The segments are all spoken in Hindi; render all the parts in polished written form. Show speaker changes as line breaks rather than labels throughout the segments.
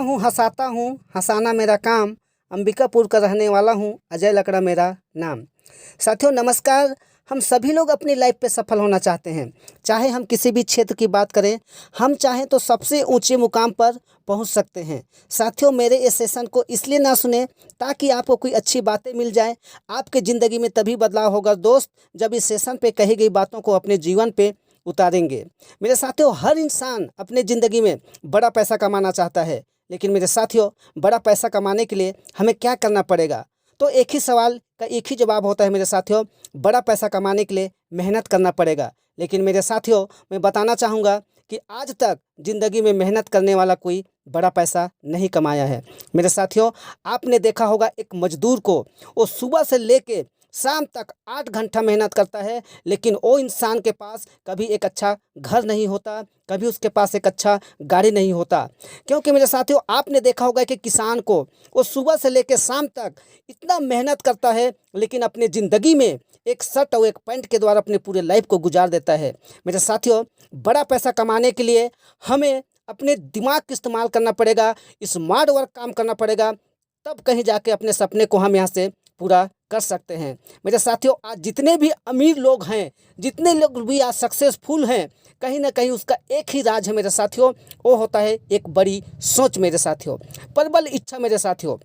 हूँ, हँसाता हूँ, हँसाना मेरा काम। अंबिकापुर का रहने वाला हूँ, अजय लकड़ा मेरा नाम। साथियों नमस्कार। हम सभी लोग अपनी लाइफ पे सफल होना चाहते हैं। चाहे हम किसी भी क्षेत्र की बात करें, हम चाहें तो सबसे ऊंचे मुकाम पर पहुंच सकते हैं। साथियों मेरे इस सेशन को इसलिए ना सुने ताकि आपको कोई अच्छी बातें मिल जाए। आपके ज़िंदगी में तभी बदलाव होगा दोस्त, जब इस सेशन पे कही गई बातों को अपने जीवन पे उतारेंगे। मेरे साथियों हर इंसान अपने ज़िंदगी में बड़ा पैसा कमाना चाहता है, लेकिन मेरे साथियों बड़ा पैसा कमाने के लिए हमें क्या करना पड़ेगा? तो एक ही सवाल का एक ही जवाब होता है मेरे साथियों, बड़ा पैसा कमाने के लिए मेहनत करना पड़ेगा। लेकिन मेरे साथियों मैं बताना चाहूँगा कि आज तक ज़िंदगी में मेहनत करने वाला कोई बड़ा पैसा नहीं कमाया है। मेरे साथियों आपने देखा होगा एक मजदूर को, वो सुबह से लेके शाम तक 8 घंटा मेहनत करता है, लेकिन वो इंसान के पास कभी एक अच्छा घर नहीं होता, कभी उसके पास एक अच्छा गाड़ी नहीं होता। क्योंकि मेरे साथियों आपने देखा होगा कि किसान को वो सुबह से लेकर शाम तक इतना मेहनत करता है, लेकिन अपने ज़िंदगी में एक शर्ट और एक पैंट के द्वारा अपने पूरे लाइफ को गुजार देता है। मेरे साथियों बड़ा पैसा कमाने के लिए हमें अपने दिमाग का इस्तेमाल करना पड़ेगा, स्मार्ट वर्क काम करना पड़ेगा, तब कहीं जाके अपने सपने को हम यहाँ से पूरा कर सकते हैं। मेरे साथियों आज जितने भी अमीर लोग हैं, जितने लोग भी आज सक्सेसफुल हैं, कहीं ना कहीं उसका एक ही राज है मेरे साथियों, वो होता है एक बड़ी सोच मेरे साथियों, प्रबल इच्छा मेरे साथियों।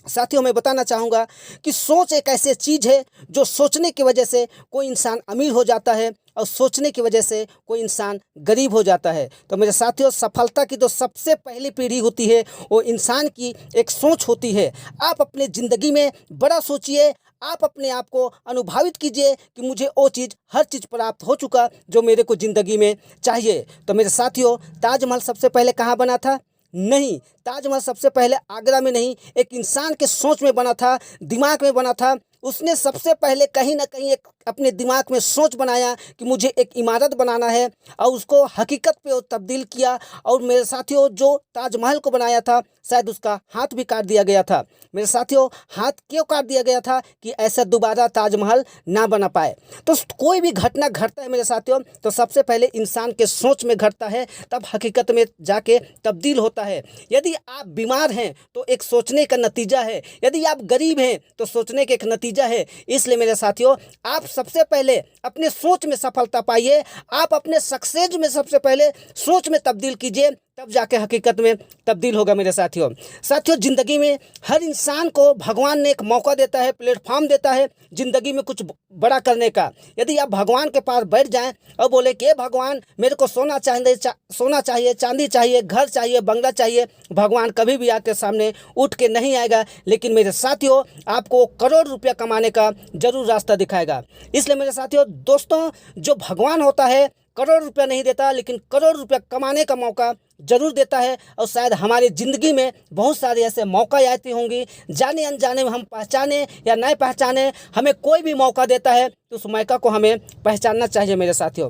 साथियों मैं बताना चाहूँगा कि सोच एक ऐसी चीज़ है जो सोचने की वजह से कोई इंसान अमीर हो जाता है और सोचने की वजह से कोई इंसान गरीब हो जाता है। तो मेरे साथियों सफलता की तो सबसे पहली पीढ़ी होती है वो इंसान की एक सोच होती है। आप अपने ज़िंदगी में बड़ा सोचिए, आप अपने आप को अनुभवित कीजिए कि मुझे वो चीज़ हर चीज़ प्राप्त हो चुका जो मेरे को ज़िंदगी में चाहिए। तो मेरे साथियों ताजमहल सबसे पहले कहाँ बना था? नहीं, ताजमहल सबसे पहले आगरा में नहीं, एक इंसान के सोच में बना था, दिमाग में बना था। उसने सबसे पहले कहीं ना कहीं एक अपने दिमाग में सोच बनाया कि मुझे एक इमारत बनाना है और उसको हकीकत पे तब्दील किया। और मेरे साथियों जो ताजमहल को बनाया था शायद उसका हाथ भी काट दिया गया था। मेरे साथियों हाथ क्यों काट दिया गया था? कि ऐसा दोबारा ताजमहल ना बना पाए। तो कोई भी घटना घटता है मेरे साथियों तो सबसे पहले इंसान के सोच में घटता है, तब हकीकत में जाके तब्दील होता है। यदि आप बीमार हैं तो एक सोचने का नतीजा है, यदि आप गरीब हैं तो सोचने का एक नतीजा है। इसलिए मेरे साथियों आप सबसे पहले अपने सोच में सफलता पाइए, आप अपने सक्सेस में सबसे पहले सोच में तब्दील कीजिए, तब जाके हकीकत में तब्दील होगा मेरे साथियों। साथियों ज़िंदगी में हर इंसान को भगवान ने एक मौका देता है, प्लेटफॉर्म देता है ज़िंदगी में कुछ बड़ा करने का। यदि आप भगवान के पास बैठ जाएं और बोले कि भगवान मेरे को सोना चाहिए, चांदी चाहिए, घर चाहिए, बंगला चाहिए, भगवान कभी भी आपके सामने उठ के नहीं आएगा। लेकिन मेरे साथियों आपको करोड़ रुपया कमाने का जरूर रास्ता दिखाएगा। इसलिए मेरे साथियों दोस्तों जो भगवान होता है करोड़ रुपया नहीं देता, लेकिन करोड़ रुपया कमाने का मौका जरूर देता है। और शायद हमारी ज़िंदगी में बहुत सारे ऐसे मौका आते होंगे, जाने अनजाने में हम पहचाने या नहीं पहचाने, हमें कोई भी मौका देता है तो उस मौका को हमें पहचानना चाहिए मेरे साथियों।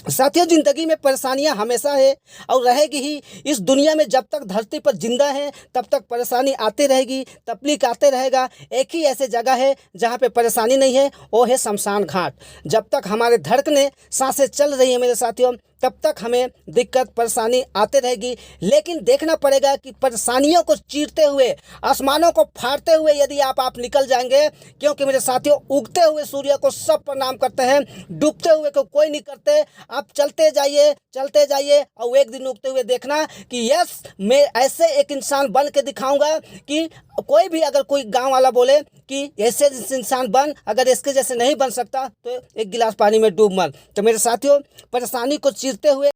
साथियों ज़िंदगी में परेशानियां हमेशा है और रहेगी ही। इस दुनिया में जब तक धरती पर जिंदा है तब तक परेशानी आती रहेगी, तकलीफ आते रहेगा। एक ही ऐसे जगह है जहां पे परेशानी नहीं है, वो है शमशान घाट। जब तक हमारे धड़कने सांसें चल रही है मेरे साथियों तब तक हमें दिक्कत परेशानी आते रहेगी। लेकिन देखना पड़ेगा कि परेशानियों को चीरते हुए, आसमानों को फाड़ते हुए यदि आप निकल जाएंगे, क्योंकि मेरे साथियों उगते हुए सूर्य को सब प्रणाम करते हैं, डूबते हुए को कोई नहीं करते। आप चलते जाइए और एक दिन उगते हुए देखना कि यस मैं ऐसे एक इंसान बन के दिखाऊंगा कि कोई भी अगर कोई गांव वाला बोले कि ऐसे इंसान बन, अगर इसके जैसे नहीं बन सकता तो एक गिलास पानी में डूब मर। तो मेरे साथियों परेशानी को चीरते हुए